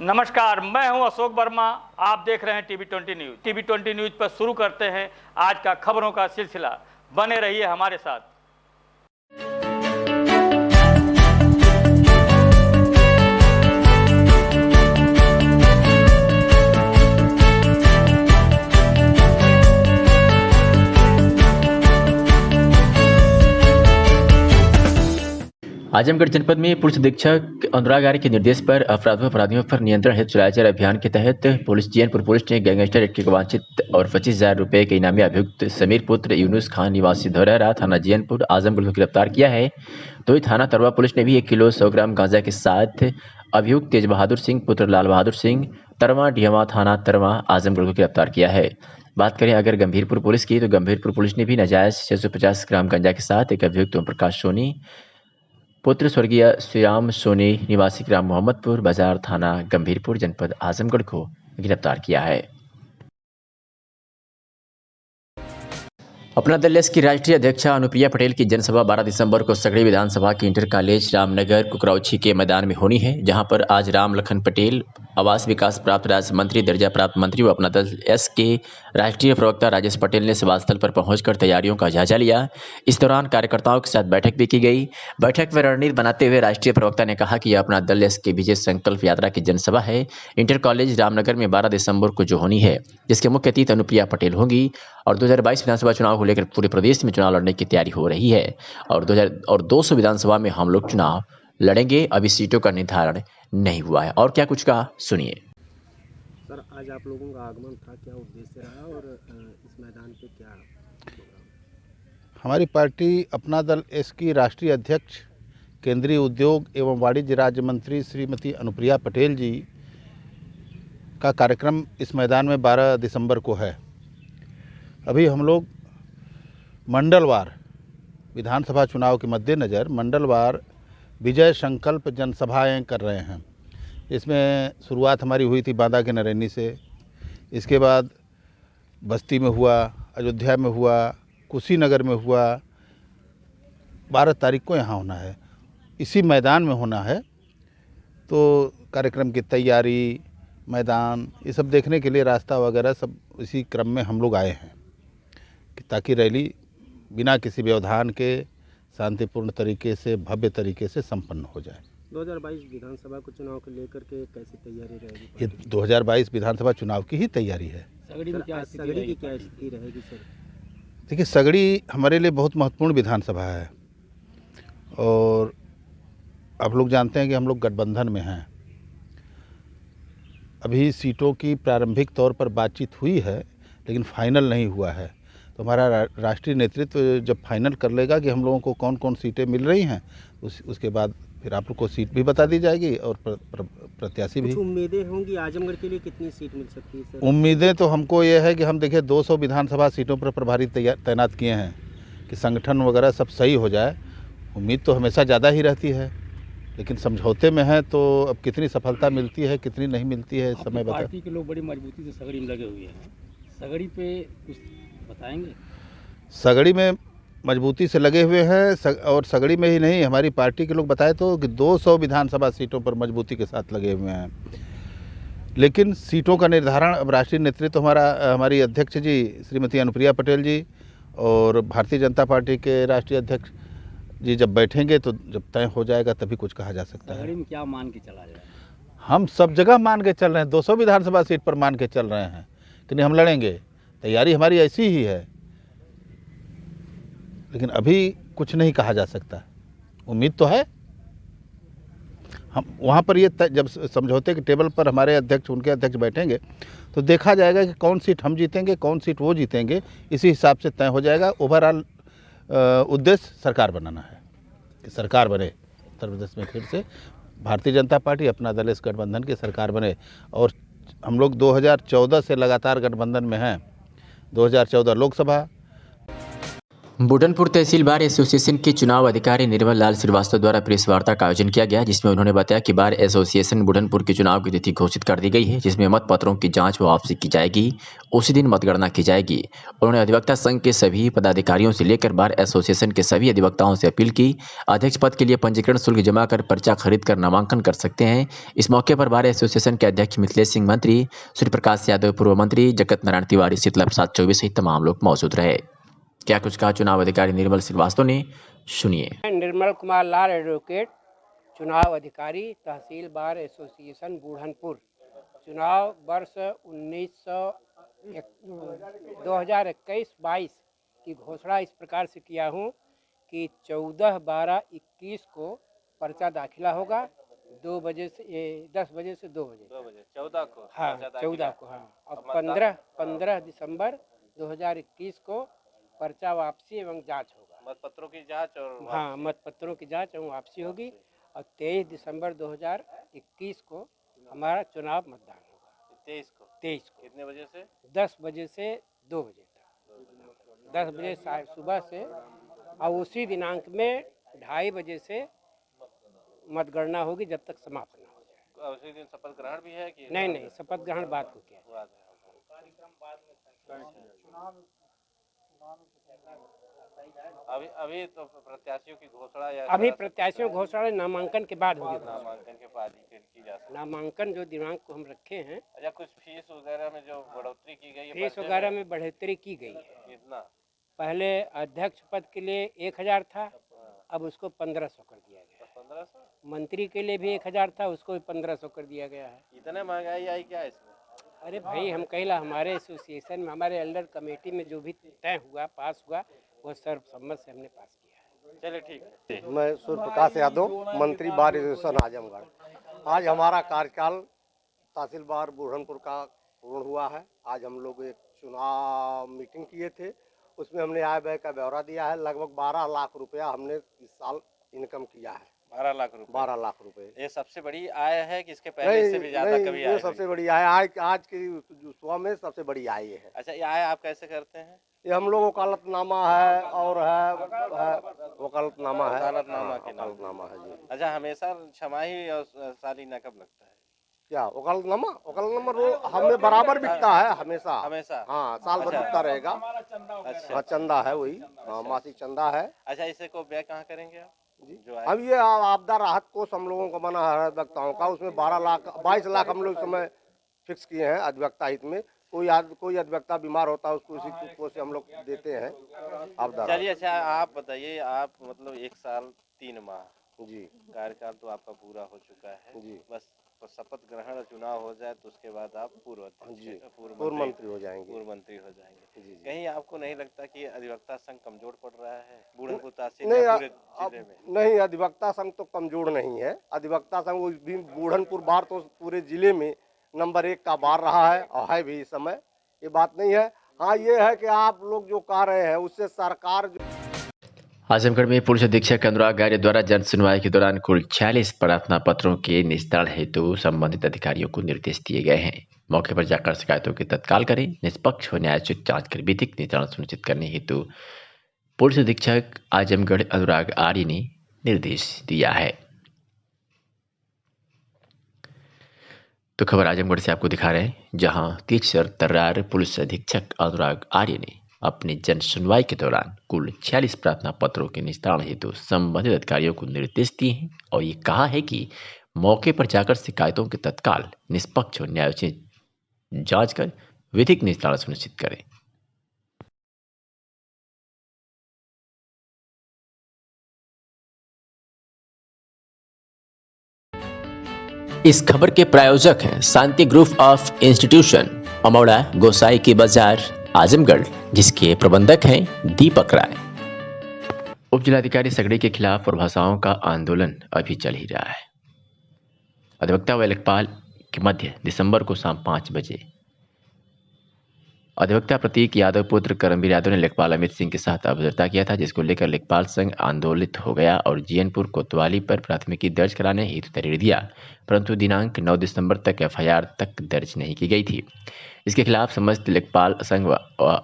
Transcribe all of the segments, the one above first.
नमस्कार, मैं हूं अशोक वर्मा। आप देख रहे हैं टीवी20 न्यूज। टीवी20 न्यूज पर शुरू करते हैं आज का खबरों का सिलसिला। बने रहिए हमारे साथ। आजमगढ़ जनपद में पुलिस अधीक्षक अनुराग आर्य के निर्देश पर अपराधियों पर नियंत्रण हेतु चलाए जा रहे अभियान के तहत जैनपुर पुलिस ने गैंगस्टर एक्ट के वांछित और 25,000 रुपए के इनामी अभियुक्त समीर पुत्र यूनुस खान निवासी धौरहरा थाना जैनपुर आजमगढ़ को गिरफ्तार किया है। तो ही थाना तरवा पुलिस ने भी 1 किलो 100 ग्राम गांजा के साथ अभियुक्त तेज बहादुर सिंह पुत्र लाल बहादुर सिंह तरवा डिहवा थाना तरवा आजमगढ़ को गिरफ्तार किया है। बात करें अगर गंभीरपुर पुलिस की, तो गंभीरपुर पुलिस ने भी नाजायज 650 ग्राम गांजा के साथ एक अभियुक्त ओम प्रकाश सोनी पुत्र स्वर्गीय श्रीराम सोनी निवासी ग्राम मोहम्मदपुर बाजार थाना गंभीरपुर जनपद आजमगढ़ को गिरफ्तार किया है। अपना दल एस की राष्ट्रीय अध्यक्षा अनुप्रिया पटेल की जनसभा 12 दिसंबर को सगड़ी विधानसभा के इंटर कॉलेज रामनगर कुकरौछी के मैदान में होनी है, जहां पर आज राम लखन पटेल आवास विकास प्राप्त राज्य मंत्री, दर्जा प्राप्त मंत्री व अपना दल एस के राष्ट्रीय प्रवक्ता राजेश पटेल ने सभा स्थल पर पहुंचकर तैयारियों का जायजा लिया। इस दौरान कार्यकर्ताओं के साथ बैठक भी की गई। बैठक में रणनीति बनाते हुए राष्ट्रीय प्रवक्ता ने कहा कि यह अपना दल एस के विजय संकल्प यात्रा की जनसभा है। इंटर कॉलेज रामनगर में 12 दिसंबर को जो होनी है, जिसके मुख्य अतिथि अनुप्रिया पटेल होंगी और 2022 विधानसभा चुनाव को लेकर पूरे प्रदेश में चुनाव लड़ने की तैयारी हो रही है और 200 विधानसभा में हम लोग चुनाव लड़ेंगे। अभी सीटों का निर्धारण नहीं हुआ है। और क्या कुछ कहा, सुनिए। सर, आज आप लोगों का आगमन था, क्या उद्देश्य रहा और इस मैदान पे क्या प्रोग्राम? हमारी पार्टी अपना दल एस की राष्ट्रीय अध्यक्ष केंद्रीय उद्योग एवं वाणिज्य राज्य मंत्री श्रीमती अनुप्रिया पटेल जी का कार्यक्रम इस मैदान में 12 दिसंबर को है। अभी हम लोग मंडलवार विधानसभा चुनाव के मद्देनज़र मंडलवार विजय संकल्प जनसभाएं कर रहे हैं। इसमें शुरुआत हमारी हुई थी बांदा के नरैनी से, इसके बाद बस्ती में हुआ, अयोध्या में हुआ, कुशीनगर में हुआ, 12 तारीख को यहाँ होना है, इसी मैदान में होना है। तो कार्यक्रम की तैयारी, मैदान, ये सब देखने के लिए रास्ता वगैरह सब इसी क्रम में हम लोग आए हैं ताकि रैली बिना किसी व्यवधान के शांतिपूर्ण तरीके से, भव्य तरीके से संपन्न हो जाए। 2022 विधानसभा को चुनाव को लेकर के कैसी तैयारी रहेगी? ये 2022 विधानसभा चुनाव की ही तैयारी है। सगड़ी की क्या स्थिति रहेगी सर? देखिए, सगड़ी हमारे लिए बहुत महत्वपूर्ण विधानसभा है और आप लोग जानते हैं कि हम लोग गठबंधन में हैं। अभी सीटों की प्रारंभिक तौर पर बातचीत हुई है, लेकिन फाइनल नहीं हुआ है। तो हमारा राष्ट्रीय नेतृत्व जब फाइनल कर लेगा कि हम लोगों को कौन कौन सीटें मिल रही हैं, उसके बाद फिर आप लोग को सीट भी बता दी जाएगी और प्रत्याशी भी। उम्मीदें होंगी आजमगढ़ के लिए कितनी सीट मिल सकती है सर? उम्मीदें तो हमको ये है कि हम देखिए 200 विधानसभा सीटों पर प्रभारी तैनात किए हैं कि संगठन वगैरह सब सही हो जाए। उम्मीद तो हमेशा ज़्यादा ही रहती है, लेकिन समझौते में है तो अब कितनी सफलता मिलती है कितनी नहीं मिलती है समय बता। पार्टी के लोग बड़ी मजबूती से सगड़ी में लगे हुए हैं, सगड़ी पे कुछ बताएंगे? सगड़ी में मजबूती से लगे हुए हैं और सगड़ी में ही नहीं, हमारी पार्टी के लोग बताए तो कि 200 विधानसभा सीटों पर मजबूती के साथ लगे हुए हैं। लेकिन सीटों का निर्धारण अब राष्ट्रीय नेतृत्व हमारी अध्यक्ष जी श्रीमती अनुप्रिया पटेल जी और भारतीय जनता पार्टी के राष्ट्रीय अध्यक्ष जी जब बैठेंगे तो जब तय हो जाएगा तभी कुछ कहा जा सकता है। सगड़ी में क्या मान के चला जाए? हम सब जगह मान के चल रहे हैं, 200 विधानसभा सीट पर मान के चल रहे हैं कि नहीं हम लड़ेंगे। तैयारी हमारी ऐसी ही है, लेकिन अभी कुछ नहीं कहा जा सकता। उम्मीद तो है। हम वहाँ पर ये जब समझौते के टेबल पर हमारे अध्यक्ष उनके अध्यक्ष बैठेंगे तो देखा जाएगा कि कौन सीट हम जीतेंगे, कौन सीट वो जीतेंगे, इसी हिसाब से तय हो जाएगा। ओवरऑल उद्देश्य सरकार बनाना है कि सरकार बने उत्तर प्रदेश में, फिर से भारतीय जनता पार्टी अपना दल इस गठबंधन की सरकार बने। और हम लोग 2014 से लगातार गठबंधन में हैं। 2014 लोकसभा, बुढ़नपुर तहसील बार एसोसिएशन के चुनाव अधिकारी निर्मल लाल श्रीवास्तव द्वारा प्रेस वार्ता का आयोजन किया गया, जिसमें उन्होंने बताया कि बार एसोसिएशन बुढ़नपुर के चुनाव की तिथि घोषित कर दी गई है, जिसमें मतपत्रों की जांच व वापसी की जाएगी। उसी दिन मतगणना की जाएगी। उन्होंने अधिवक्ता संघ के सभी पदाधिकारियों से लेकर बार एसोसिएशन के सभी अधिवक्ताओं से अपील की। अध्यक्ष पद के लिए पंजीकरण शुल्क जमा कर पर्चा खरीद कर नामांकन कर सकते हैं। इस मौके पर बार एसोसिएशन के अध्यक्ष मिथिलेश सिंह मंत्री, सूर्य प्रकाश यादव पूर्व मंत्री, जगत नारायण तिवारी, शीतला प्रसाद चौबे सहित तमाम लोग मौजूद रहे। क्या कुछ कहा चुनाव अधिकारी निर्मल श्रीवास्तव ने, सुनिए। निर्मल कुमार लाल एडवोकेट, चुनाव अधिकारी, तहसील बार एसोसिएशन बुढ़नपुर। चुनाव वर्ष 2021-22 की घोषणा इस प्रकार से किया हूँ कि 14/12-21 को पर्चा दाखिला होगा, 2 बजे से 10 बजे से 2 बजे 14 को, हाँ 14 को, हाँ। और 15 दिसंबर 2021 को पर्चा वापसी एवं जांच होगा। मतपत्रों की जांच और हाँ, मतपत्रों की जांच एवं वापसी होगी। और 23 दिसंबर 2021 को हमारा चुनाव मतदान होगा। 23 को कितने बजे से? 10 बजे से 2 बजे तक। 10 बजे सुबह से, और उसी दिनांक में 2:30 बजे से मतगणना होगी जब तक समाप्त न हो जाए। उसी दिन शपथ ग्रहण भी है कि नहीं, शपथ ग्रहण बाद को किया। अभी तो प्रत्याशियों की घोषणा या अभी प्रत्याशियों घोषणा नामांकन के बाद होगी। नामांकन के बाद ही की जा सकती है। नामांकन जो दिनांक को हम रखे हैं, अच्छा, कुछ फीस वगैरह में जो बढ़ोतरी की गई है? फीस वगैरह में बढ़ोतरी की गई है। कितना? पहले अध्यक्ष पद के लिए 1000 था, अब उसको 1500 कर दिया गया है। 1500? मंत्री के लिए भी 1000 था, उसको भी 1500 कर दिया गया है। इतने महंगाई आई क्या इसमें? अरे भाई, हम कहला हमारे एसोसिएशन में, हमारे एल्डर कमेटी में जो भी तय हुआ, पास हुआ, वो सर्वसम्मत से हमने पास किया है। चलिए, ठीक है। मैं सूर्य प्रकाश यादव, मंत्री बार एसोसिएशन आजमगढ़। आज हमारा कार्यकाल तहसील बार बुढ़नपुर का पूर्ण हुआ है। आज हम लोग एक चुनाव मीटिंग किए थे, उसमें हमने आय व्यय का ब्यौरा दिया है। लगभग 12 लाख रुपया हमने इस साल इनकम किया है। 12 लाख रुपए? 12 लाख रुपए। ये सबसे बड़ी आय है कि इसके पहले से भी ज्यादा कभी आय? ये सबसे बड़ी आय, आज की सुबह में सबसे बड़ी आय ये है। अच्छा, ये आय आप कैसे करते हैं? ये हम लोग वकालतनामा है और है वकालतनामा है। वकालतनामा है जी। अच्छा, हमेशा छमाही और सालाना कब लगता है? क्या वकालतनामा रोज हमें बराबर बिकता है हमेशा। हाँ, साल भर बिकता रहेगा। अच्छा, हाँ, चंदा है वही। हाँ, मासिक चंदा है। अच्छा, इसे को व्यय कहाँ करेंगे आप? जो अब ये आपदा राहत कोष हम लोगों को बना है अधिवक्ताओं का, उसमें 22 लाख हम लोग समय फिक्स किए हैं अधिवक्ता हित में। कोई अधिवक्ता बीमार होता है उसको इसी कोष से हम लोग देते हैं आपदा। चलिए, अच्छा आप बताइए, आप मतलब 1 साल 3 माह जी कार्यकाल तो आपका पूरा हो चुका है जी। बस शपथ ग्रहण और चुनाव हो जाए तो उसके बाद आप पूर्व मंत्री हो जाएंगे। जी। कहीं आपको नहीं लगता कि अधिवक्ता संघ कमजोर पड़ रहा है बुढ़नपुर तहसील नहीं, पूरे जिले में? नहीं, अधिवक्ता संघ तो कमजोर नहीं है। अधिवक्ता संघ उस भी बुढ़नपुर बार तो पूरे जिले में नंबर 1 का बार रहा है और है भी इस समय। ये बात नहीं है। हाँ, ये है कि आप लोग जो कह रहे हैं उससे सरकार आजमगढ़ में पुलिस अधीक्षक अनुराग आर्य द्वारा जन सुनवाई के दौरान कुल 46 प्रार्थना पत्रों के निस्तारण हेतु संबंधित अधिकारियों को निर्देश दिए गए हैं। मौके पर जाकर शिकायतों की तत्काल करें, निष्पक्ष व न्यायोचित जांच कर विधिक निस्तारण सुनिश्चित करने हेतु पुलिस अधीक्षक आजमगढ़ अनुराग आर्य ने निर्देश दिया है। तो खबर आजमगढ़ से आपको दिखा रहे हैं, जहां तीसर तर्रार पुलिस अधीक्षक अनुराग आर्य ने अपनी जन सुनवाई के दौरान कुल 46 प्रार्थना पत्रों के निस्तारण हेतु संबंधित अधिकारियों को निर्देश दिए हैं और ये कहा है कि मौके पर जाकर शिकायतों के तत्काल निष्पक्ष और न्यायोचित जांच कर विधिक निस्तारण सुनिश्चित करें। इस खबर के प्रायोजक हैं शांति ग्रुप ऑफ इंस्टीट्यूशन, अमौड़ा, गोसाई की बाजार, आजमगढ़, जिसके प्रबंधक हैं दीपक राय। उप जिलाधिकारी सगड़ी के खिलाफ प्रभाषाओं का आंदोलन अभी चल ही रहा है। अधिवक्ता व लेखपाल के मध्य दिसंबर को शाम 5 बजे अधिवक्ता प्रतीक यादव पुत्र करमवीर यादव ने लेखपाल अमित सिंह के साथ अभद्रता किया था, जिसको लेकर लेखपाल संघ आंदोलित हो गया और जीयनपुर कोतवाली पर प्राथमिकी दर्ज कराने हेतु तहरीर दिया, परंतु दिनांक 9 दिसंबर तक एफआईआर तक दर्ज नहीं की गई थी। इसके खिलाफ समस्त लेखपाल संघ व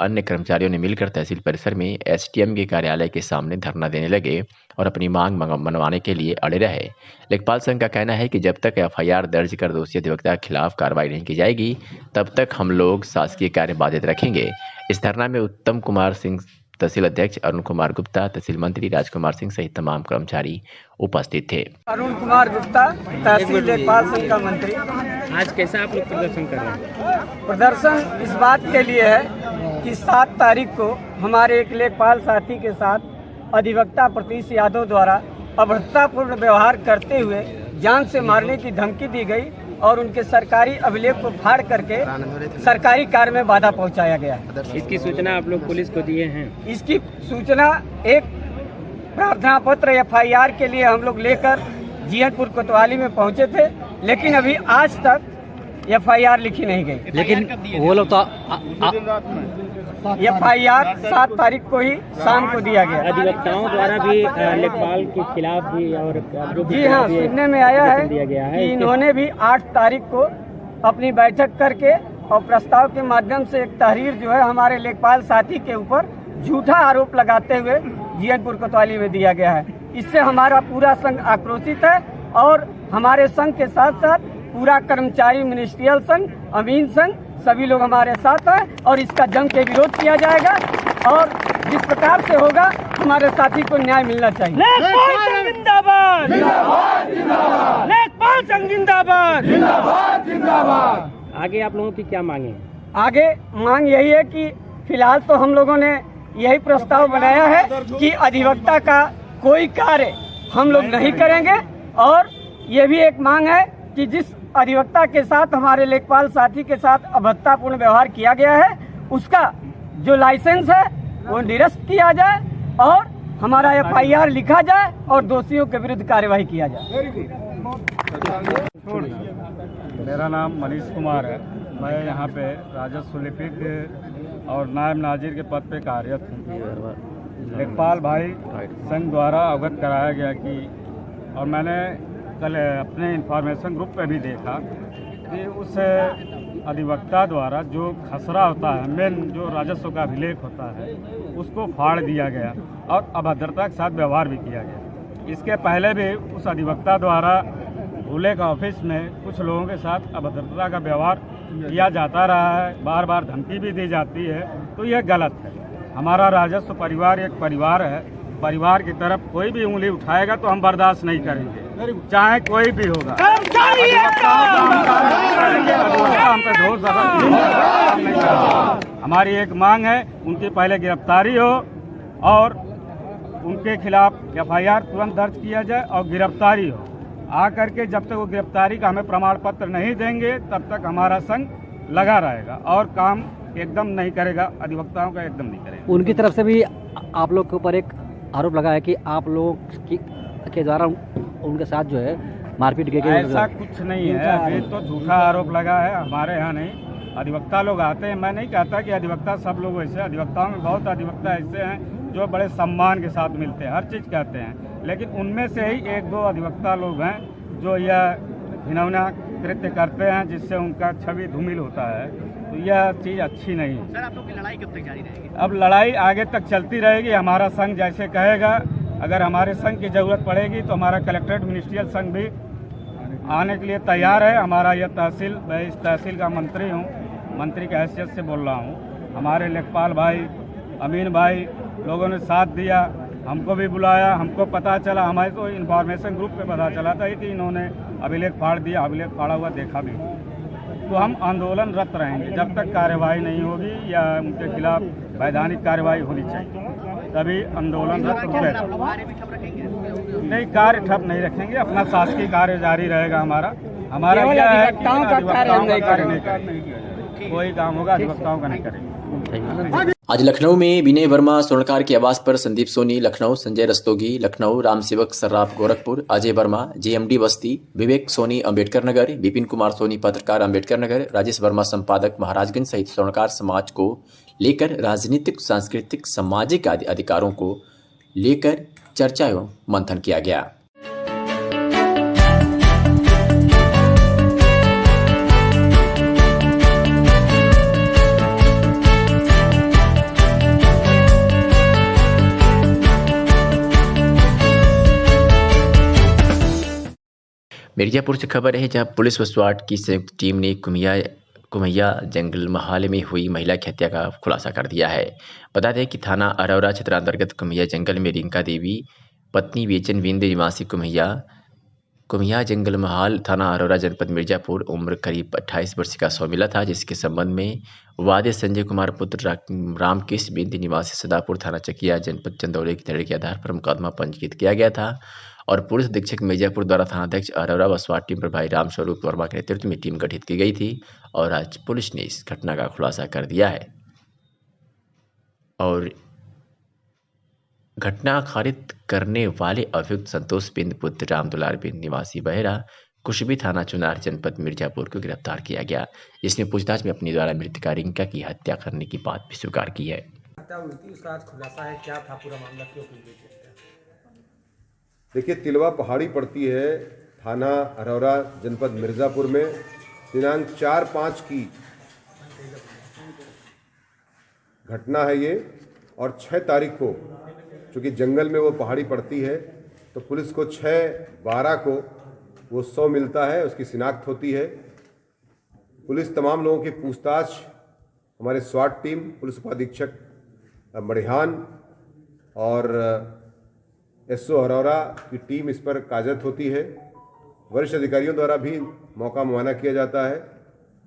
अन्य कर्मचारियों ने मिलकर तहसील परिसर में एसडीएम के कार्यालय के सामने धरना देने लगे और अपनी मांग मनवाने के लिए अड़े रहे। लेखपाल संघ का कहना है कि जब तक एफआईआर दर्ज कर दोषी अधिवक्ता के खिलाफ कार्रवाई नहीं की जाएगी, तब तक हम लोग शासकीय कार्य बाधित रखेंगे। इस धरना में उत्तम कुमार सिंह तहसील अध्यक्ष, अरुण कुमार गुप्ता तहसील मंत्री, राजकुमार सिंह सहित तमाम कर्मचारी उपस्थित थे। अरुण कुमार गुप्ता तहसील लेखपाल संघ का मंत्री। आज कैसा आप लोग प्रदर्शन कर रहे हैं? प्रदर्शन इस बात के लिए है कि 7 तारीख को हमारे एक लेखपाल साथी के साथ अधिवक्ता प्रतीक यादव द्वारा अभद्रतापूर्ण व्यवहार करते हुए जान से मारने की धमकी दी गई और उनके सरकारी अभिलेख को फाड़ करके सरकारी कार्य में बाधा पहुंचाया गया। इसकी सूचना आप लोग पुलिस को दिए हैं? इसकी सूचना एक प्रार्थना पत्र एफआईआर के लिए हम लोग लेकर जीयनपुर कोतवाली में पहुंचे थे, लेकिन अभी आज तक एफआईआर लिखी नहीं गई। लेकिन वो लोग तो एफआईआर 7 तारीख को ही शाम को दिया गया। अधिवक्ताओं द्वारा भी लेखपाल के खिलाफ भी और जी हाँ, सुनने में आया है कि इन्होंने भी 8 तारीख को अपनी बैठक करके और प्रस्ताव के माध्यम से एक तहरीर जो है हमारे लेखपाल साथी के ऊपर झूठा आरोप लगाते हुए जीयनपुर कोतवाली में दिया गया है। इससे हमारा पूरा संघ आक्रोशित है और हमारे संघ के साथ साथ पूरा कर्मचारी मिनिस्ट्रियल संघ, अमीन संघ, सभी लोग हमारे साथ हैं और इसका जम के विरोध किया जाएगा और जिस प्रकार से होगा हमारे साथी को न्याय मिलना चाहिए। लेखपाल संघ जिंदाबाद, लेखपाल संघ जिंदाबाद, जिंदाबाद। आगे आप लोगों की क्या मांगे हैं? आगे मांग यही है कि फिलहाल तो हम लोगों ने यही प्रस्ताव बनाया है कि अधिवक्ता का कोई कार्य हम लोग नहीं करेंगे और ये भी एक मांग है कि जिस अधिवक्ता के साथ हमारे लेखपाल साथी के साथ अभद्रतापूर्ण व्यवहार किया गया है उसका जो लाइसेंस है वो निरस्त किया जाए और हमारा एफआईआर लिखा जाए और दोषियों के विरुद्ध कार्यवाही किया जाए। मेरा नाम मनीष कुमार है। मैं यहाँ पे राजस्व लिपिक और नायब नाजिर के पद पे कार्यरत हूँ। लेखपाल भाई संघ द्वारा अवगत कराया गया कि और मैंने कल अपने इंफॉर्मेशन ग्रुप पे भी देखा कि उस अधिवक्ता द्वारा जो खसरा होता है, मेन जो राजस्व का अभिलेख होता है, उसको फाड़ दिया गया और अभद्रता के साथ व्यवहार भी किया गया। इसके पहले भी उस अधिवक्ता द्वारा भूले का ऑफिस में कुछ लोगों के साथ अभद्रता का व्यवहार किया जाता रहा है, बार बार धमकी भी दी जाती है, तो यह गलत है। हमारा राजस्व परिवार एक परिवार है, परिवार की तरफ कोई भी उंगली उठाएगा तो हम बर्दाश्त नहीं करेंगे, चाहे कोई भी होगा। हम पे हमारी एक मांग है, उनकी पहले गिरफ्तारी हो और उनके खिलाफ एफआईआर तुरंत दर्ज किया जाए और गिरफ्तारी हो। आकर के जब तक वो गिरफ्तारी का हमें प्रमाण पत्र नहीं देंगे तब तक हमारा संघ लगा रहेगा और काम एकदम नहीं करेगा, अधिवक्ताओं का एकदम नहीं करेगा। उनकी तरफ से भी आप लोग के ऊपर एक आरोप लगा है कि आप लोग के द्वारा उनके साथ जो है मारपीट के ऐसा कुछ नहीं है, अभी तो झूठा आरोप लगा है। हमारे यहाँ नहीं, अधिवक्ता लोग आते हैं। मैं नहीं कहता कि अधिवक्ता सब लोग वैसे, अधिवक्ताओं में बहुत अधिवक्ता ऐसे हैं जो बड़े सम्मान के साथ मिलते हैं, हर चीज़ कहते हैं, लेकिन उनमें से ही 1-2 अधिवक्ता लोग हैं जो यह घिनौना कृत्य करते हैं जिससे उनका छवि धूमिल होता है, तो यह चीज़ अच्छी नहीं है। सर, आप लोग की लड़ाई कब तक जारी रहेगी? अब लड़ाई आगे तक चलती रहेगी। हमारा संघ जैसे कहेगा, अगर हमारे संघ की ज़रूरत पड़ेगी तो हमारा कलेक्ट्रेट मिनिस्ट्रियल संघ भी आने के लिए तैयार है। हमारा यह तहसील, मैं इस तहसील का मंत्री हूँ, मंत्री की हैसियत से बोल रहा हूँ। हमारे लेखपाल भाई, अमीन भाई लोगों ने साथ दिया, हमको भी बुलाया, हमको पता चला, हमारे तो इन्फॉर्मेशन ग्रुप पे पता चला था कि इन्होंने अभिलेख फाड़ दिया, अभिलेख फाड़ा हुआ देखा भी। तो हम आंदोलनरत रहेंगे जब तक कार्रवाई नहीं होगी या उनके खिलाफ वैधानिक कार्रवाई होनी चाहिए, तभी आंदोलनरत रुके। नहीं, कार्य ठप नहीं रखेंगे, अपना शासकीय कार्य जारी रहेगा। हमारा यह है कि अधिवक्ताओं का कार्य नहीं करेंगे, कोई काम होगा अधिवक्ताओं का नहीं करेंगे। आज लखनऊ में विनय वर्मा स्वर्णकार के आवास पर संदीप सोनी लखनऊ, संजय रस्तोगी लखनऊ, रामसेवक सर्राफ गोरखपुर, अजय वर्मा जेएमडी बस्ती, विवेक सोनी अम्बेडकर नगर, विपिन कुमार सोनी पत्रकार अम्बेडकर नगर, राजेश वर्मा संपादक महाराजगंज सहित स्वर्णकार समाज को लेकर राजनीतिक, सांस्कृतिक, सामाजिक आदि अधिकारों को लेकर चर्चा एवं मंथन किया गया। मिर्जापुर से खबर है, जहां पुलिस व स्वाट की संयुक्त टीम ने कुमैया जंगल मोहल्ले में हुई महिला की हत्या का खुलासा कर दिया है। बता दें कि थाना अरौरा क्षेत्र अंतर्गत कुमैया जंगल में रिंका देवी पत्नी बेचन बिंद निवासी कुमैया जंगल महल थाना अरौरा जनपद मिर्जापुर उम्र करीब 28 वर्ष का शव मिला था, जिसके संबंध में वादे संजय कुमार पुत्र रामकृष्ण बिंद निवासी सदापुर थाना चकिया जनपद चंदौली की दर्ज के आधार पर मुकदमा पंजीकृत किया गया था और पुलिस अधीक्षक मिर्जापुर द्वारा थानाध्यक्ष अरौरा व स्वाट टीम प्रभारी राम स्वरूप वर्मा के नेतृत्व में टीम गठित की गई थी और आज पुलिस ने इस घटना का खुलासा कर दिया है और घटना खारिज करने वाले अभियुक्त संतोष बिंद पुत्र राम दुलार बिंद निवासी बहेरा कुशबी थाना चुनार जनपद मिर्जापुर को गिरफ्तार किया गया, जिसने पूछताछ में अपनी द्वारा मृतका रिंका की हत्या करने की बात भी स्वीकार की है। देखिए, तिलवा पहाड़ी पड़ती है थाना अरौरा जनपद मिर्ज़ापुर में। दिनांक 4/5 की घटना है ये और 6 तारीख को, चूँकि जंगल में वो पहाड़ी पड़ती है तो पुलिस को 6/12 को वो शव मिलता है, उसकी शिनाख्त होती है। पुलिस तमाम लोगों की पूछताछ हमारे स्वाट टीम, पुलिस उपाधीक्षक मड़िहान और एसओ अरौरा की टीम इस पर कार्यरत होती है। वरिष्ठ अधिकारियों द्वारा भी मौका मुआयना किया जाता है।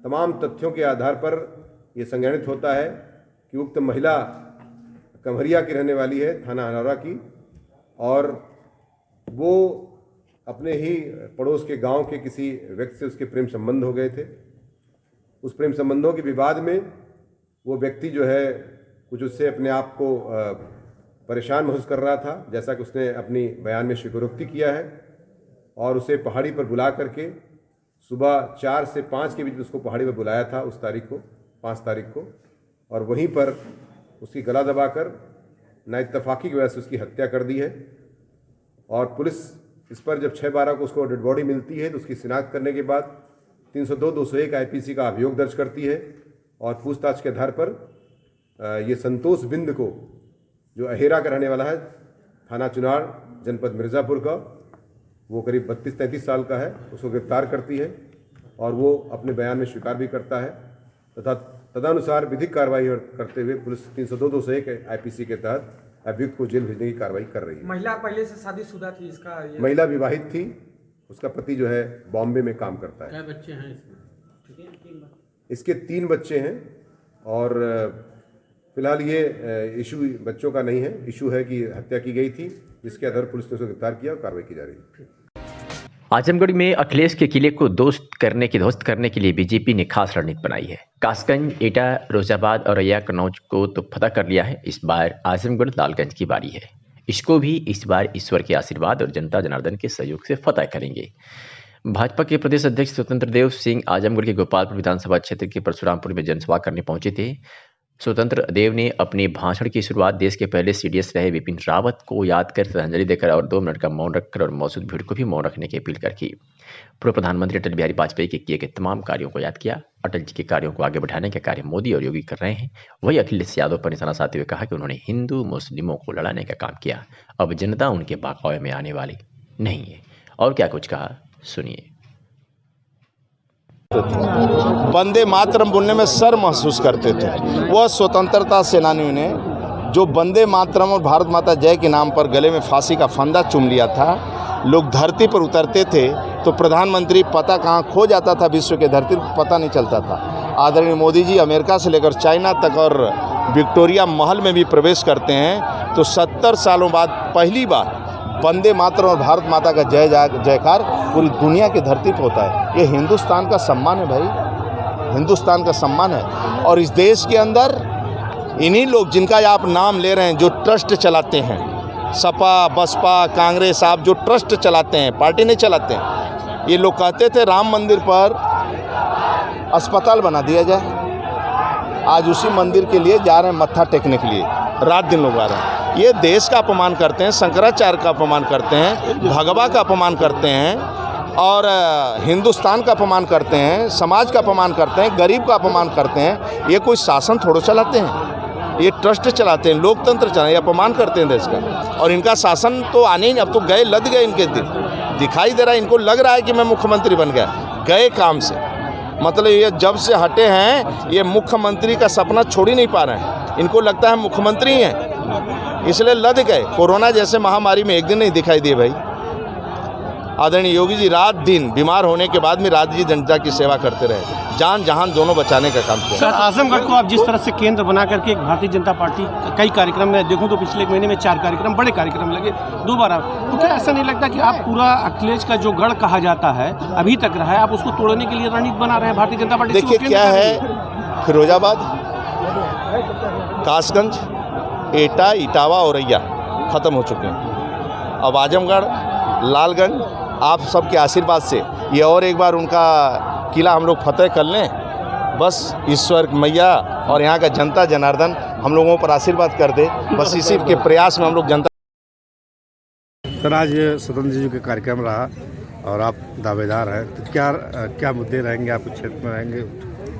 तमाम तथ्यों के आधार पर ये संज्ञानित होता है कि उक्त महिला कमरिया की रहने वाली है, थाना अरौरा की, और वो अपने ही पड़ोस के गांव के किसी व्यक्ति से उसके प्रेम संबंध हो गए थे। उस प्रेम संबंधों के विवाद में वो व्यक्ति जो है कुछ उससे अपने आप को परेशान महसूस कर रहा था, जैसा कि उसने अपनी बयान में स्वीकारोक्ति किया है, और उसे पहाड़ी पर बुला करके सुबह 4 से 5 के बीच में उसको पहाड़ी पर बुलाया था उस तारीख को, 5 तारीख को, और वहीं पर उसकी गला दबाकर नाइत्तफाकी की वजह से उसकी हत्या कर दी है। और पुलिस इस पर जब 6/12 को उसको डेड बॉडी मिलती है तो उसकी शिनाख्त करने के बाद 302-201 IPC का अभियोग दर्ज करती है और पूछताछ के आधार पर ये संतोष बिंद को, जो अहेरा का रहने वाला है, थाना चुनार जनपद मिर्ज़ापुर का, वो करीब 32-33 साल का है, उसको गिरफ्तार करती है और वो अपने बयान में स्वीकार भी करता है तथा तदनुसार विधिक कार्रवाई करते हुए पुलिस 302-201 IPC के तहत अभियुक्त को जेल भेजने की कार्रवाई कर रही है। महिला पहले से शादीशुदा थी, इसका महिला विवाहित थी, उसका पति जो है बॉम्बे में काम करता है। क्या बच्चे हैं इसमें? इसके 3 बच्चे हैं और फिलहाल ये इशू बच्चों का नहीं है, इशू है कि हत्या की गई थी, जिसके आधार पर पुलिस ने उसको गिरफ्तार किया और कार्रवाई की जा रही है। आजमगढ़ में अखिलेश के किले को ध्वस्त करने के लिए बीजेपी ने खास रणनीति बनाई है। कासगंज, एटा, रोजाबाद और अय्या कन्नौज को तो फतह कर लिया है, इस बार आजमगढ़ लालगंज की बारी है। इसको भी इस बार ईश्वर के आशीर्वाद और जनता जनार्दन के सहयोग से फतह करेंगे। भाजपा के प्रदेश अध्यक्ष स्वतंत्र देव सिंह आजमगढ़ के गोपालपुर विधानसभा क्षेत्र के परशुरामपुर में जनसभा करने पहुंचे थे। स्वतंत्र देव ने अपने भाषण की शुरुआत देश के पहले CDS रहे विपिन रावत को याद कर श्रद्धांजलि देकर और 2 मिनट का मौन रखकर और मौजूद भीड़ को भी मौन रखने की अपील कर की। पूर्व प्रधानमंत्री अटल बिहारी वाजपेयी के किए गए तमाम कार्यों को याद किया। अटल जी के कार्यों को आगे बढ़ाने का कार्य मोदी और योगी कर रहे हैं। वही अखिलेश यादव पर निशाना साधते हुए कहा कि उन्होंने हिंदू मुस्लिमों को लड़ाने का काम किया, अब जनता उनके बहकावे में आने वाली नहीं है। और क्या कुछ कहा, सुनिए। वंदे मातरम बोलने में सर महसूस करते थे। वह स्वतंत्रता सेनानियों ने जो वंदे मातरम और भारत माता जय के नाम पर गले में फांसी का फंदा चूम लिया था, लोग धरती पर उतरते थे तो प्रधानमंत्री पता कहाँ खो जाता था, विश्व के धरती पर पता नहीं चलता था। आदरणीय मोदी जी अमेरिका से लेकर चाइना तक और विक्टोरिया महल में भी प्रवेश करते हैं तो 70 सालों बाद पहली बार वंदे मातरम और भारत माता का जय जयकार पूरी दुनिया की धरती पर होता है। ये हिंदुस्तान का सम्मान है भाई, हिंदुस्तान का सम्मान है। और इस देश के अंदर इन्हीं लोग जिनका आप नाम ले रहे हैं, जो ट्रस्ट चलाते हैं, सपा बसपा कांग्रेस, आप जो ट्रस्ट चलाते हैं, पार्टी नहीं चलाते हैं, ये लोग कहते थे राम मंदिर पर अस्पताल बना दिया जाए। आज उसी मंदिर के लिए जा रहे हैं मत्था टेकने के लिए, रात दिन लोग आ रहे हैं। ये देश का अपमान करते हैं, शंकराचार्य का अपमान करते हैं, भगवा का अपमान करते हैं और हिंदुस्तान का अपमान करते हैं, समाज का अपमान करते हैं, गरीब का अपमान करते हैं। ये कोई शासन थोड़ा चलाते हैं, ये ट्रस्ट चलाते हैं, लोकतंत्र चलाते हैं, अपमान करते हैं देश का। और इनका शासन तो आने ही, अब तो गए लद गए इनके दिन, दिखाई दे रहा है, इनको लग रहा है कि मैं मुख्यमंत्री बन गया, गए काम से। मतलब ये जब से हटे हैं, ये मुख्यमंत्री का सपना छोड़ ही नहीं पा रहे हैं, इनको लगता है मुख्यमंत्री ही हैं, इसलिए लद गए। कोरोना जैसे महामारी में एक दिन नहीं दिखाई दिए भाई। आदरणीय योगी जी रात दिन बीमार होने के बाद में राज्य जनता की सेवा करते रहे, जान जहान दोनों बचाने का काम किया। सर, आजमगढ़ को आप जिस तरह से केंद्र बना करके एक भारतीय जनता पार्टी कई कार्यक्रम में देखूं तो पिछले महीने में 4 कार्यक्रम, बड़े कार्यक्रम लगे, दोबारा, तो क्या ऐसा नहीं लगता कि आप पूरा अखिलेश का जो गढ़ कहा जाता है अभी तक रहा है, आप उसको तोड़ने के लिए रणनीति बना रहे हैं भारतीय जनता पार्टी? देखिए क्या है, फिरोजाबाद, कासगंज, एटा, इटावा, औरैया ख़त्म हो चुके हैं। अब आजमगढ़, लालगंज, आप सबके आशीर्वाद से ये और एक बार उनका किला हम लोग फतेह कर लें, बस ईश्वर मैया और यहाँ का जनता जनार्दन हम लोगों पर आशीर्वाद कर दे, बस इसी के प्रयास में हम लोग जनता। सर, आज स्वतंत्र जी का कार्यक्रम रहा और आप दावेदार हैं, तो क्या मुद्दे रहेंगे, आपके क्षेत्र में रहेंगे?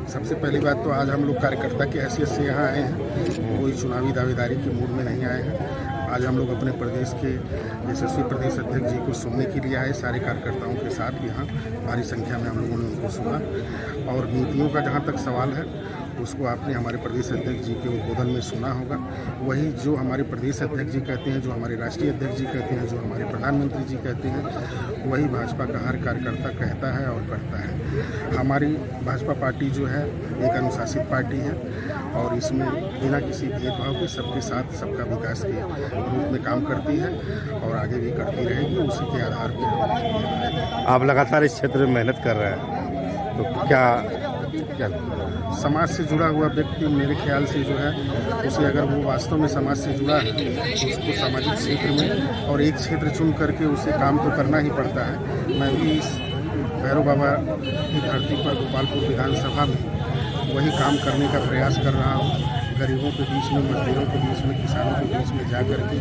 सबसे पहली बात तो आज हम लोग कार्यकर्ता की हैसियत से यहाँ आए हैं, कोई चुनावी दावेदारी की मूड में नहीं आए हैं। आज हम लोग अपने प्रदेश के यशस्वी प्रदेश अध्यक्ष जी को सुनने के लिए आए, सारे कार्यकर्ताओं के साथ यहाँ भारी संख्या में हम लोगों ने उनको सुना। और नीतियों का जहाँ तक सवाल है, उसको आपने हमारे प्रदेश अध्यक्ष जी के उद्बोधन में सुना होगा। वही जो हमारे प्रदेश अध्यक्ष जी कहते हैं, जो हमारे राष्ट्रीय अध्यक्ष जी कहते हैं, जो हमारे प्रधानमंत्री जी कहते हैं, वही भाजपा का हर कार्यकर्ता कहता है और करता है। हमारी भाजपा पार्टी जो है एक अनुशासित पार्टी है और इसमें बिना किसी भेदभाव के सबके साथ सबका विकास के रूप में काम करती है और आगे भी करती रहेगी। उसी के आधार पर आप लगातार इस क्षेत्र में मेहनत कर रहे हैं, तो क्या समाज से जुड़ा हुआ व्यक्ति मेरे ख्याल से जो है, उसे अगर वो वास्तव में समाज से जुड़ा है तो उसको सामाजिक क्षेत्र में और एक क्षेत्र चुन करके उसे काम तो करना ही पड़ता है। मैं भी इस भैरव बाबा की धरती पर गोपालपुर विधानसभा में वही काम करने का प्रयास कर रहा हूँ। गरीबों के बीच में, मजदूरों के बीच में, किसानों के बीच में जा कर के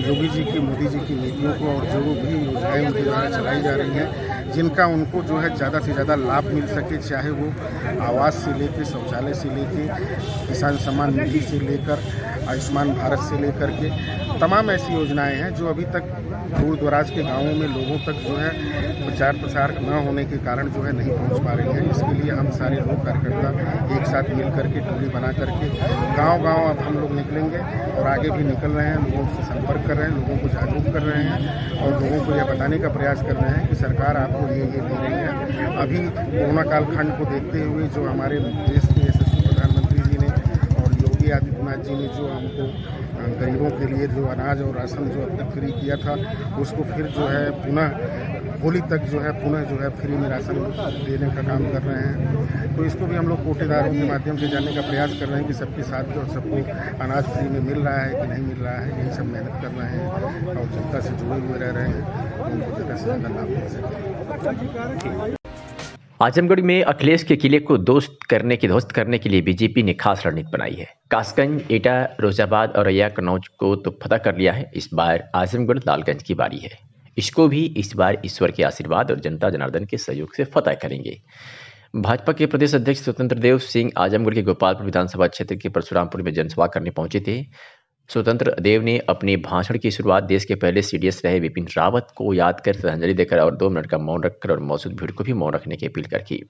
योगी जी की, मोदी जी की नीतियों को और जो भी योजनाएं उनके द्वारा चलाई जा रही हैं, जिनका उनको जो है ज़्यादा से ज़्यादा लाभ मिल सके, चाहे वो आवास से लेकर, शौचालय से लेकर, किसान सम्मान निधि से लेकर, आयुष्मान भारत से लेकर के तमाम ऐसी योजनाएं हैं जो अभी तक दूर दराज के गाँवों में लोगों तक जो है प्रचार प्रसार न होने के कारण जो है नहीं पहुंच पा रही हैं। इसके लिए हम सारे लोग कार्यकर्ता एक साथ मिल करके टोली बना करके गांव-गांव अब हम लोग निकलेंगे और आगे भी निकल रहे हैं, लोगों से संपर्क कर रहे हैं, लोगों को जागरूक कर रहे हैं और लोगों को यह बताने का प्रयास कर रहे हैं कि सरकार आपको ये दे रही है। अभी कोरोना कालखंड को देखते हुए जो हमारे देश के यशस्वी प्रधानमंत्री जी ने और योगी आदित्यनाथ जी ने जो हमको गरीबों के लिए जो अनाज और राशन जो अब तक फ्री किया था, उसको फिर जो है पुनः होली तक जो है पुनः जो है फ्री में राशन देने का काम कर रहे हैं। तो इसको भी हम लोग कोटेदारों के माध्यम से जानने का प्रयास कर रहे हैं कि सबके साथ जो सबको अनाज फ्री में मिल रहा है कि नहीं मिल रहा है। यही सब मेहनत कर रहे हैं और जनता से जुड़े हुए रह रहे हैं, उनको ज़्यादा से ज़्यादा लाभ मिल सके। आजमगढ़ में अखिलेश के किले को ध्वस्त करने के लिए बीजेपी ने खास रणनीति बनाई है। कासगंज, एटा, रोजाबाद और औरैया, कन्नौज को तो फतह कर लिया है। इस बार आजमगढ़, लालगंज की बारी है। इसको भी इस बार ईश्वर के आशीर्वाद और जनता जनार्दन के सहयोग से फतह करेंगे। भाजपा के प्रदेश अध्यक्ष स्वतंत्र देव सिंह आजमगढ़ के गोपालपुर विधानसभा क्षेत्र के परशुरामपुर में जनसभा करने पहुंचे थे। स्वतंत्र देव ने अपने भाषण की शुरुआत देश के पहले सीडीएस रहे विपिन रावत को याद कर श्रद्धांजलि देकर और 2 मिनट का मौन रखकर और मौजूद भीड़ को भी मौन रखने की अपील कर की।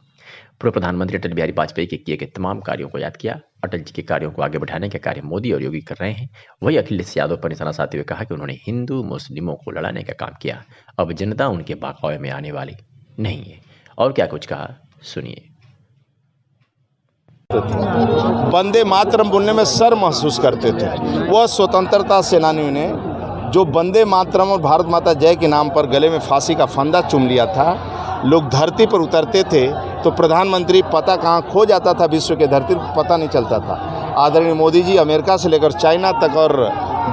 पूर्व प्रधानमंत्री अटल बिहारी वाजपेयी के किए गए तमाम कार्यों को याद किया। अटल जी के कार्यों को आगे बढ़ाने का कार्य मोदी और योगी कर रहे हैं। वही अखिलेश यादव पर निशाना साधते हुए कहा कि उन्होंने हिंदू मुस्लिमों को लड़ाने का काम किया, अब जनता उनके बहकावे में आने वाली नहीं है। और क्या कुछ कहा, सुनिए। वंदे मातरम बोलने में सर महसूस करते थे। वह स्वतंत्रता सेनानियों ने जो वंदे मातरम और भारत माता जय के नाम पर गले में फांसी का फंदा चुम लिया था। लोग धरती पर उतरते थे तो प्रधानमंत्री पता कहाँ खो जाता था, विश्व के धरती पर पता नहीं चलता था। आदरणीय मोदी जी अमेरिका से लेकर चाइना तक और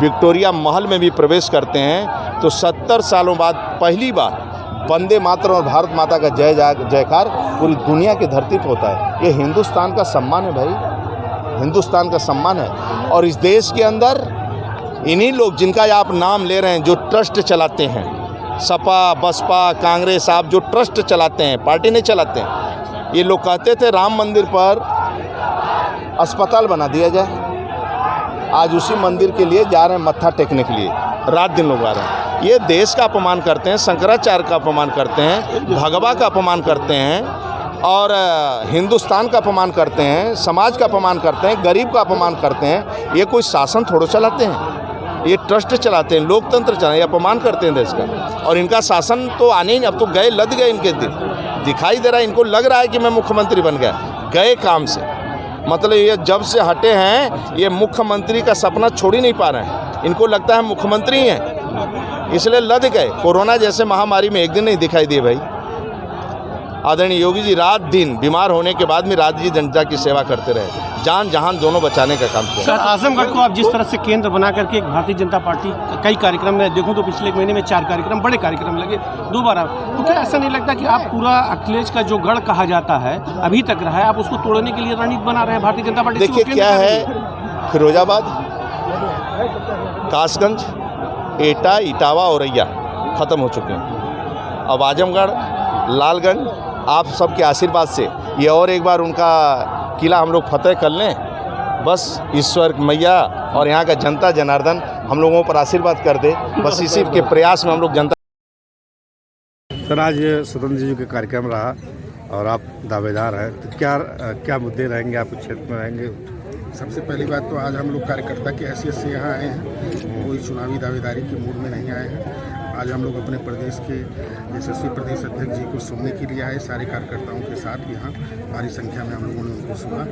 विक्टोरिया महल में भी प्रवेश करते हैं तो 70 सालों बाद पहली बार वंदे मातरम और भारत माता का जय जयकार पूरी दुनिया की धरती पर होता है। ये हिंदुस्तान का सम्मान है भाई, हिंदुस्तान का सम्मान है। और इस देश के अंदर इन्हीं लोग जिनका आप नाम ले रहे हैं, जो ट्रस्ट चलाते हैं, सपा बसपा कांग्रेस, आप जो ट्रस्ट चलाते हैं, पार्टी नहीं चलाते हैं। ये लोग कहते थे राम मंदिर पर अस्पताल बना दिया जाए, आज उसी मंदिर के लिए जा रहे हैं मत्था टेकने के लिए, रात दिन लोग आ रहे हैं। ये देश का अपमान करते हैं, शंकराचार्य का अपमान करते हैं, भगवा का अपमान करते हैं और हिंदुस्तान का अपमान करते हैं, समाज का अपमान करते हैं, गरीब का अपमान करते हैं। ये कोई शासन थोड़ा चलाते हैं, ये ट्रस्ट चलाते हैं, लोकतंत्र चलाते हैं, अपमान करते हैं देश का। और इनका शासन तो आने ही नहीं, अब तो गए लद गए इनके दिन, दिखाई दे रहा है इनको, लग रहा है कि मैं मुख्यमंत्री बन गया, गए काम से। मतलब ये जब से हटे हैं ये मुख्यमंत्री का सपना छोड़ ही नहीं पा रहे हैं, इनको लगता है मुख्यमंत्री ही हैं, इसलिए लद गए। कोरोना जैसे महामारी में एक दिन नहीं दिखाई दिए भाई। आदरणीय योगी जी रात दिन बीमार होने के बाद भी राज्य जनता की सेवा करते रहे, जान जहान दोनों बचाने का काम किया। सर, आजमगढ़ को आप जिस तरह से केंद्र बना करके एक भारतीय जनता पार्टी कई कार्यक्रम में देखूं तो पिछले एक महीने में 4 कार्यक्रम, बड़े कार्यक्रम लगे, 2 बार। तो क्या ऐसा नहीं लगता कि आप पूरा अखिलेश का जो गढ़ कहा जाता है अभी तक रहा है, आप उसको तोड़ने के लिए रणनीति बना रहे हैं भारतीय जनता पार्टी? देखिए क्या है, फिरोजाबाद, कासगंज, एटा, इटावा, औरैया ख़त्म हो चुके हैं। अब आजमगढ़, लालगंज आप सबके आशीर्वाद से ये और एक बार उनका किला हम लोग फतेह कर लें, बस ईश्वर मैया और यहाँ का जनता जनार्दन हम लोगों पर आशीर्वाद कर दे, बस इसी के प्रयास में हम लोग जनता। सर, आज स्वतंत्र जी का कार्यक्रम रहा और आप दावेदार हैं, तो क्या मुद्दे रहेंगे, आपके क्षेत्र में रहेंगे? सबसे पहली बात तो आज हम लोग कार्यकर्ता की हैसियत से यहाँ आए हैं, कोई चुनावी दावेदारी के मूड में नहीं आए हैं। आज हम लोग अपने प्रदेश के यशस्वी प्रदेश अध्यक्ष जी को सुनने के लिए आए, सारे कार्यकर्ताओं के साथ यहाँ भारी संख्या में हम लोगों ने उनको सुना।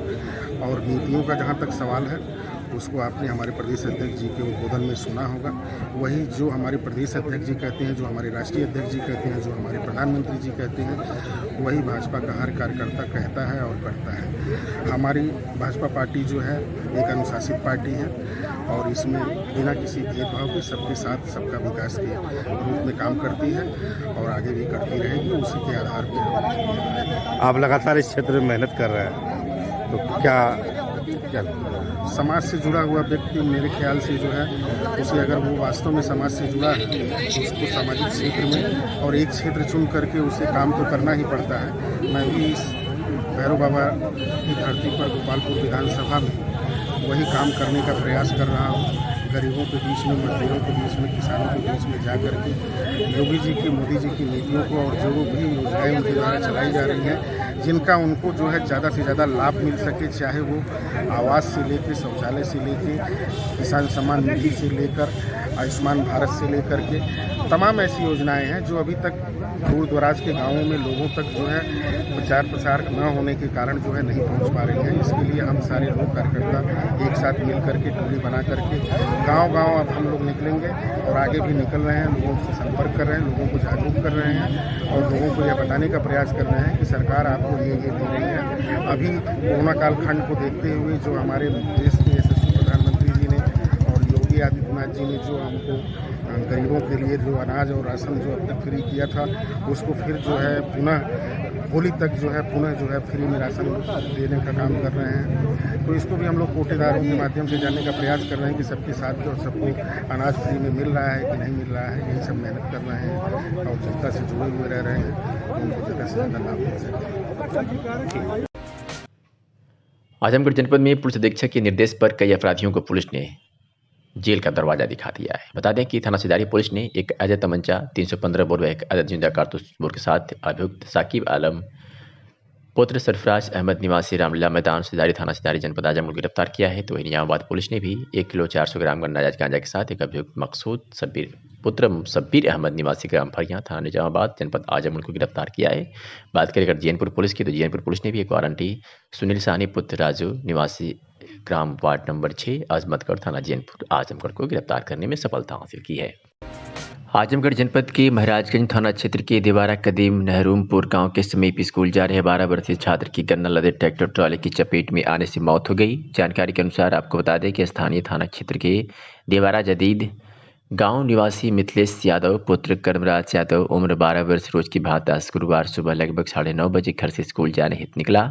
और नीतियों का जहाँ तक सवाल है उसको आपने हमारे प्रदेश अध्यक्ष जी के उद्बोधन में सुना होगा। वही जो हमारे प्रदेश अध्यक्ष जी कहते हैं, जो हमारे राष्ट्रीय अध्यक्ष जी कहते हैं, जो हमारे प्रधानमंत्री जी कहते हैं, वही भाजपा का हर कार्यकर्ता कहता है और करता है। हमारी भाजपा पार्टी जो है एक अनुशासित पार्टी है और इसमें बिना किसी भेदभाव के सबके साथ सबका विकास के रूप में काम करती है और आगे भी करती रहेगी। उसी के आधार पर आप लगातार इस क्षेत्र में मेहनत कर रहे हैं, तो क्या समाज से जुड़ा हुआ व्यक्ति मेरे ख्याल से जो है उसे अगर वो वास्तव में समाज से जुड़ा है तो उसको सामाजिक क्षेत्र में और एक क्षेत्र चुन करके उसे काम तो करना ही पड़ता है। मैं भी इस भैरव बाबा की धरती पर गोपालपुर विधानसभा में वही काम करने का प्रयास कर रहा हूँ। गरीबों के बीच में, मजदूरों के बीच में, किसानों के बीच में जा करके योगी जी की, मोदी जी की नीतियों को और जो भी योजनाएं उनके द्वारा चलाई जा रही हैं, जिनका उनको जो है ज़्यादा से ज़्यादा लाभ मिल सके, चाहे वो आवास से लेकर, शौचालय से लेकर, किसान सम्मान निधि से लेकर, आयुष्मान भारत से लेकर के तमाम ऐसी योजनाएं हैं जो अभी तक दूर दराज के गाँवों में लोगों तक जो है प्रचार प्रसार न होने के कारण जो है नहीं पहुंच पा रही हैं। इसके लिए हम सारे लोग कार्यकर्ता एक साथ मिल करके टोली बना करके गांव-गांव अब हम लोग निकलेंगे और आगे भी निकल रहे हैं, लोगों से संपर्क कर रहे हैं, लोगों को जागरूक कर रहे हैं और लोगों को यह बताने का प्रयास कर रहे हैं कि सरकार आपको ये दे रही है। अभी कोरोना कालखंड को देखते हुए जो हमारे देश के यशस्वी प्रधानमंत्री जी ने और योगी आदित्यनाथ जी ने जो हमको गरीबों के लिए जो अनाज और राशन जो अब तक फ्री किया था उसको फिर जो है पुनः होली तक जो है पुनः जो है फ्री में राशन देने का काम कर रहे हैं। तो इसको भी हम लोग कोटेदारों के माध्यम से जानने का प्रयास कर रहे हैं कि सबके साथ और सबको अनाज फ्री में मिल रहा है कि नहीं मिल रहा है। यही सब मेहनत कर रहे हैं और जनता से जुड़े हुए रह रहे हैं तो उनको ज़्यादा से ज़्यादा लाभ मिल सके। आजमगढ़ जनपद में पुलिस अधीक्षक के निर्देश पर कई अपराधियों को पुलिस ने जेल का दरवाजा दिखा दिया है। बता दें कि थाना सिदारी पुलिस ने एक अजय तमंचा 315 बोर व एक अजय जिंदा कारतूस बोर के साथ अभियुक्त साकिब आलम पुत्र सरफराज अहमद निवासी रामलीला मैदान सिदारी थाना सिदारी जनपद आजमगढ़ को गिरफ्तार किया है। तो वही निजामाबाद पुलिस ने भी 1 किलो 400 ग्राम नाजायज गांजा के साथ एक अभियुक्त मकसूद पुत्र शब्बीर अहमद निवासी ग्राम फरिया थाना निजामाबाद जनपद आजमगढ़ को गिरफ्तार किया है। बात करें अगर जैनपुर पुलिस की, तो जैनपुर पुलिस ने भी एक वारंटी सुनील साहनी पुत्र राजू निवासी ग्राम वार्ड नंबर 6 अजमतगढ़ थाना जैनपुर आजमगढ़ को गिरफ्तार करने में सफलता हासिल की है। आजमगढ़ जनपद के महाराजगंज थाना क्षेत्र के दीवारा कदीम नहरूमपुर गांव के समीप स्कूल जा रहे 12 वर्षीय छात्र की गन्ना लदे ट्रैक्टर ट्रॉली की चपेट में आने से मौत हो गई। जानकारी के अनुसार आपको बता दें कि स्थानीय थाना क्षेत्र के दीवारा जदीद गांव निवासी मिथिलेश यादव पुत्र कर्मराज यादव उम्र 12 वर्ष रोज की भांति गुरुवार सुबह लगभग 9:30 बजे घर से स्कूल जाने हेतु निकला।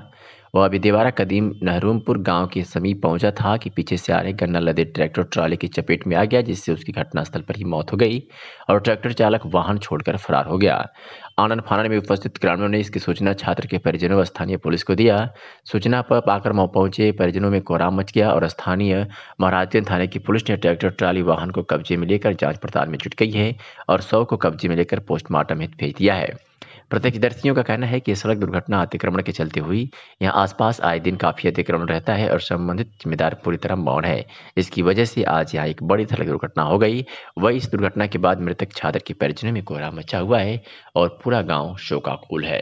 वह अभी दीवारा कदीम नहरूमपुर गांव के समीप पहुंचा था कि पीछे से आ रहे गन्ना लदे ट्रैक्टर ट्रॉली की चपेट में आ गया, जिससे उसकी घटनास्थल पर ही मौत हो गई और ट्रैक्टर चालक वाहन छोड़कर फरार हो गया। आनंद फानन में उपस्थित ग्रामीणों ने इसकी सूचना छात्र के परिजनों व स्थानीय पुलिस को दिया। सूचना पर पाकर पहुंचे परिजनों में कोहराम मच गया और स्थानीय महाराजगंज थाने की पुलिस ने ट्रैक्टर ट्रॉली वाहन को कब्जे में लेकर जांच पड़ताल में जुट गई है और शव को कब्जे में लेकर पोस्टमार्टम हेतु भेज दिया है। प्रत्यक्षदर्शियों का कहना है कि सड़क दुर्घटना अतिक्रमण के चलते हुई यहाँ आसपास आए दिन काफी अतिक्रमण रहता है और संबंधित जिम्मेदार पूरी तरह मौन है। इसकी वजह से आज यहाँ एक बड़ी सड़क दुर्घटना हो गई। वही इस दुर्घटना के बाद मृतक छात्र के परिजनों में कोहराम मचा हुआ है और पूरा गांव शोकाकुल है।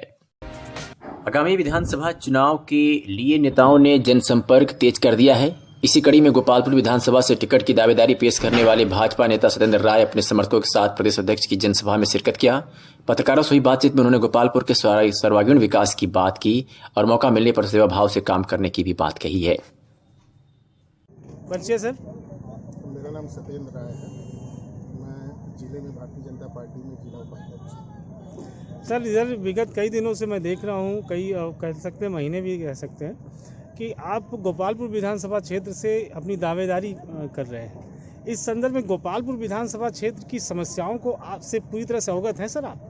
आगामी विधानसभा चुनाव के लिए नेताओं ने जनसंपर्क तेज कर दिया है। इसी कड़ी में गोपालपुर विधानसभा से टिकट की दावेदारी पेश करने वाले भाजपा नेता सत्येंद्र राय अपने समर्थकों के साथ प्रदेश अध्यक्ष की जनसभा में शिरकत किया। पत्रकारों से हुई बातचीत में उन्होंने गोपालपुर के सर्वांगीण विकास की बात की और मौका मिलने पर सेवा भाव से काम करने की भी बात कही है। परिचय सर। मेरा नाम सत्येंद्र राय है। मैं जिले में भारतीय जनता पार्टी में जिला उपाध्यक्ष। सर इधर विगत कई दिनों से मैं देख रहा हूँ, कई कह सकते हैं महीने भी कह सकते हैं कि आप गोपालपुर विधानसभा क्षेत्र से अपनी दावेदारी कर रहे हैं। इस संदर्भ में गोपालपुर विधानसभा क्षेत्र की समस्याओं को आपसे पूरी तरह से अवगत हैं सर आप?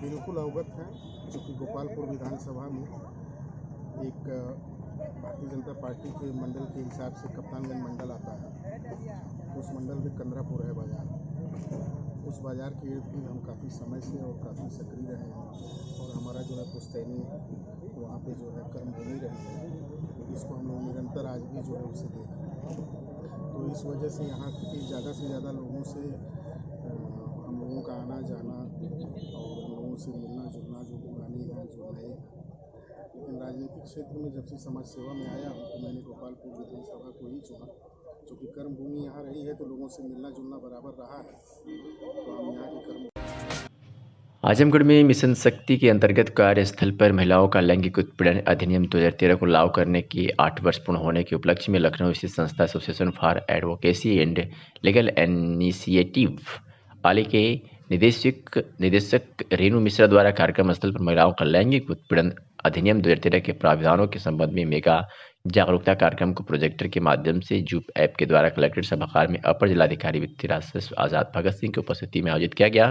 बिल्कुल अवगत हैं, क्योंकि गोपालपुर विधानसभा में एक भारतीय जनता पार्टी के मंडल के हिसाब से कप्तानगंज मंडल आता है। उस मंडल में कंदरापुर है बाजार। उस बाजार के इर्द गिर्द हम काफ़ी समय से और काफ़ी सक्रिय रहे हैं और हमारा जो है पुश्तैनी वहाँ पे जो है कर्मभूमि रही है, इसको हम लोग निरंतर आज भी जो है उसे देख रहे हैं। तो इस वजह से यहाँ के ज़्यादा से ज़्यादा लोगों से हम लोगों का आना जाना और लोगों से मिलना जुलना जो पुरानी है जो नए हैं। लेकिन राजनीतिक क्षेत्र में जब से समाज सेवा में आया हूँ तो मैंने गोपालपुर विधानसभा को ही चुना, क्योंकि कर्मभूमि यहाँ रही है तो लोगों से मिलना जुलना बराबर रहा है, तो हम यहाँ की कर्म। आजमगढ़ में मिशन शक्ति के अंतर्गत कार्यस्थल पर महिलाओं का लैंगिक उत्पीड़न अधिनियम 2013 को लागू करने के 8 वर्ष पूर्ण होने के उपलक्ष्य में लखनऊ स्थित संस्था association for advocacy and legal initiative आली के निदेशक रेणु मिश्रा द्वारा कार्यक्रम स्थल पर महिलाओं का लैंगिक उत्पीड़न अधिनियम 2013 के प्रावधानों के संबंध में मेगा जागरूकता कार्यक्रम को प्रोजेक्टर के माध्यम से जूप ऐप के द्वारा कलेक्ट्रेट सभागार में अपर जिलाधिकारी वित्तीराज आजाद भगत सिंह की उपस्थिति में आयोजित किया गया।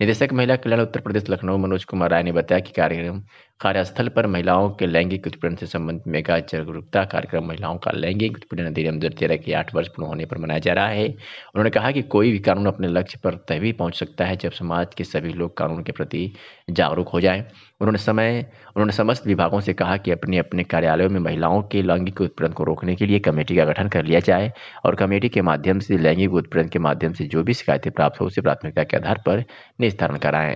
निदेशक महिला कल्याण उत्तर प्रदेश लखनऊ मनोज कुमार राय ने बताया कि कार्यक्रम कार्यस्थल पर महिलाओं के लैंगिक उत्पीड़न से संबंधित मेगा जागरूकता कार्यक्रम महिलाओं का लैंगिक उत्पीड़न अधिनियम 2013 के 8 वर्ष पूर्ण होने पर मनाया जा रहा है। उन्होंने कहा कि कोई भी कानून अपने लक्ष्य पर तभी पहुंच सकता है जब समाज के सभी लोग कानून के प्रति जागरूक हो जाएं। उन्होंने समस्त विभागों से कहा कि अपने अपने कार्यालयों में महिलाओं के लैंगिक उत्पीड़न को रोकने के लिए कमेटी का गठन कर लिया जाए और कमेटी के माध्यम से लैंगिक उत्पीड़न के माध्यम से जो भी शिकायतें प्राप्त हो उसे प्राथमिकता के आधार पर निस्तारण कराएं।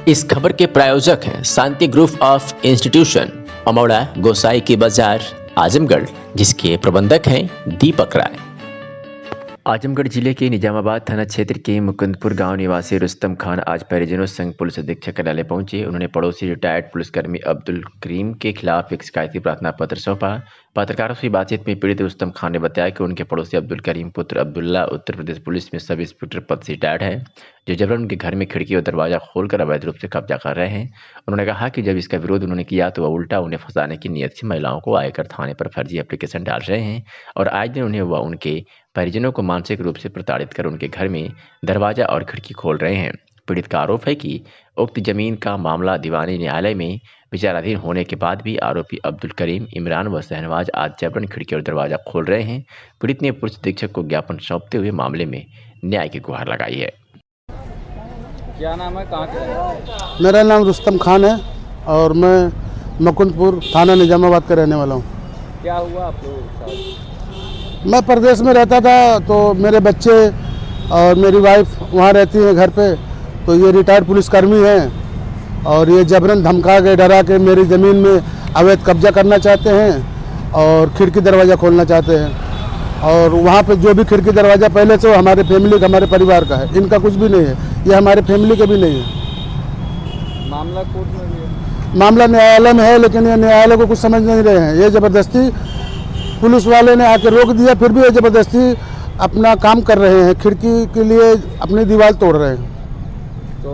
इस खबर के प्रायोजक हैं शांति ग्रुप ऑफ इंस्टीट्यूशन, अमौड़ा गोसाई की बाजार, आजमगढ़, जिसके प्रबंधक हैं दीपक राय। आजमगढ़ जिले के निजामाबाद थाना क्षेत्र के मुकुंदपुर गांव निवासी रुस्तम खान आज परिजनों संघ पुलिस अधीक्षक कार्यालय पहुंचे। उन्होंने पड़ोसी रिटायर्ड पुलिसकर्मी अब्दुल करीम के खिलाफ एक शिकायती प्रार्थना पत्र सौंपा। पत्रकारों से बातचीत में पीड़ित रुस्तम खान ने बताया कि उनके पड़ोसी अब्दुल करीम पुत्र अब्दुल्ला उत्तर प्रदेश पुलिस में सब इंस्पेक्टर पद से रिटायर्ड है, जो जबरन उनके घर में खिड़की और दरवाजा खोलकर अवैध रूप से कब्जा कर रहे हैं। उन्होंने कहा कि जब इसका विरोध उन्होंने किया तो वह उल्टा उन्हें फंसाने की नीयत से महिलाओं को आयकर थाने पर फर्जी एप्लीकेशन डाल रहे हैं और आज दिन उन्हें व उनके परिजनों को मानसिक रूप से प्रताड़ित कर उनके घर में दरवाजा और खिड़की खोल रहे हैं। पीड़ित का आरोप है कि उक्त जमीन का मामला दीवानी न्यायालय में विचाराधीन होने के बाद भी आरोपी अब्दुल करीम, इमरान व शहनवाज आज जबरन खिड़की और दरवाजा खोल रहे हैं। पीड़ित ने पुलिस अधीक्षक को ज्ञापन सौंपते हुए मामले में न्याय की गुहार लगाई है। क्या नाम है, कहाँ के? मेरा नाम रुस्तम खान है और मैं मुकुंदपुर थाना निजामाबाद का रहने वाला हूँ। क्या हुआ आप लोगों के साथ? मैं प्रदेश में रहता था तो मेरे बच्चे और मेरी वाइफ वहाँ रहती है घर पे, तो ये रिटायर्ड पुलिसकर्मी हैं और ये जबरन धमका के डरा के मेरी ज़मीन में अवैध कब्जा करना चाहते हैं और खिड़की दरवाज़ा खोलना चाहते हैं। और वहाँ पे जो भी खिड़की दरवाज़ा पहले से वो हमारे फैमिली का, हमारे परिवार का है, इनका कुछ भी नहीं है, ये हमारे फैमिली का भी नहीं है। मामला कोर्ट में भी है? मामला न्यायालय में है, लेकिन ये न्यायालय को कुछ समझ नहीं रहे हैं। ये ज़बरदस्ती पुलिस वाले ने आके रोक दिया, फिर भी ये ज़बरदस्ती अपना काम कर रहे हैं, खिड़की के लिए अपनी दीवार तोड़ रहे हैं। तो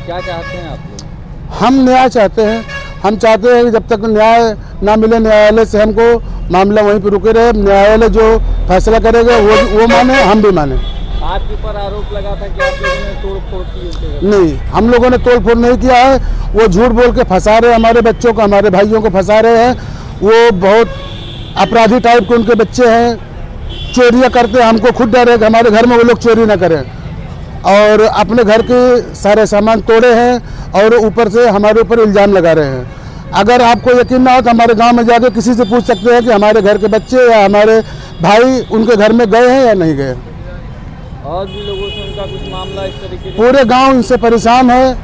क्या चाहते हैं आप लोग? हम न्याय चाहते हैं। हम चाहते हैं कि जब तक न्याय ना मिले न्यायालय से, हमको मामला वहीं पर रुके रहे। न्यायालय जो फैसला करेगा वो माने, हम भी माने। आपके ऊपर आरोप लगा था कि आप लोगों ने तोड़फोड़ की? नहीं, हम लोगों ने तोड़फोड़ नहीं किया है। वो झूठ बोल के फंसा रहे हैं हमारे बच्चों को, हमारे भाइयों को फंसा रहे हैं। वो बहुत अपराधी टाइप के उनके बच्चे हैं, चोरियां करते हैं। हमको खुद डर है कि हमारे घर में वो लोग चोरी ना करें, और अपने घर के सारे सामान तोड़े हैं और ऊपर से हमारे ऊपर इल्ज़ाम लगा रहे हैं। अगर आपको यकीन ना हो तो हमारे गांव में जाके किसी से पूछ सकते हैं कि हमारे घर के बच्चे या हमारे भाई उनके घर में गए हैं या नहीं गए। और भी लोगों से उनका कुछ मामला इस तरीके से? पूरे गांव इनसे परेशान है।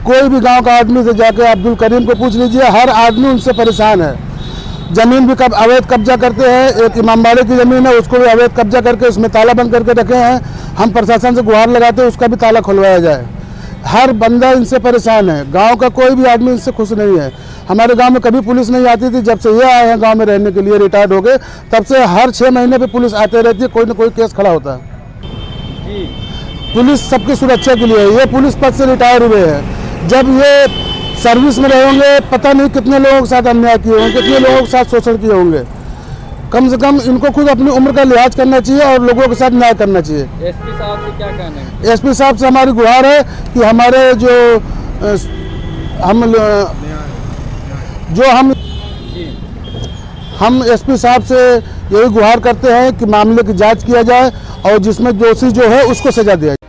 कोई भी गांव का आदमी से जाके अब्दुल करीम को पूछ लीजिए, हर आदमी उनसे परेशान है। ज़मीन भी अवैध कब्जा करते हैं। एक इमामबाड़े की ज़मीन है, उसको भी अवैध कब्जा करके उसमें ताला बंद करके रखे हैं। हम प्रशासन से गुहार लगाते हैं उसका भी ताला खुलवाया जाए। हर बंदा इनसे परेशान है। गांव का कोई भी आदमी इनसे खुश नहीं है। हमारे गांव में कभी पुलिस नहीं आती थी। जब से ये आए हैं गांव में रहने के लिए, रिटायर्ड हो गए, तब से हर 6 महीने पे पुलिस आते रहती है, कोई ना कोई केस खड़ा होता है। पुलिस सबकी सुरक्षा के लिए है। ये पुलिस पद से रिटायर हुए हैं। जब ये सर्विस में रहेंगे, पता नहीं कितने लोगों के साथ अन्याय किए होंगे, कितने लोगों के साथ शोषण किए होंगे। कम से कम इनको खुद अपनी उम्र का लिहाज करना चाहिए और लोगों के साथ न्याय करना चाहिए। एसपी साहब से क्या कहना है? एसपी साहब से हमारी गुहार है कि हमारे हम एसपी साहब से यही गुहार करते हैं कि मामले की जांच किया जाए और जिसमें दोषी जो है उसको सजा दिया जाए।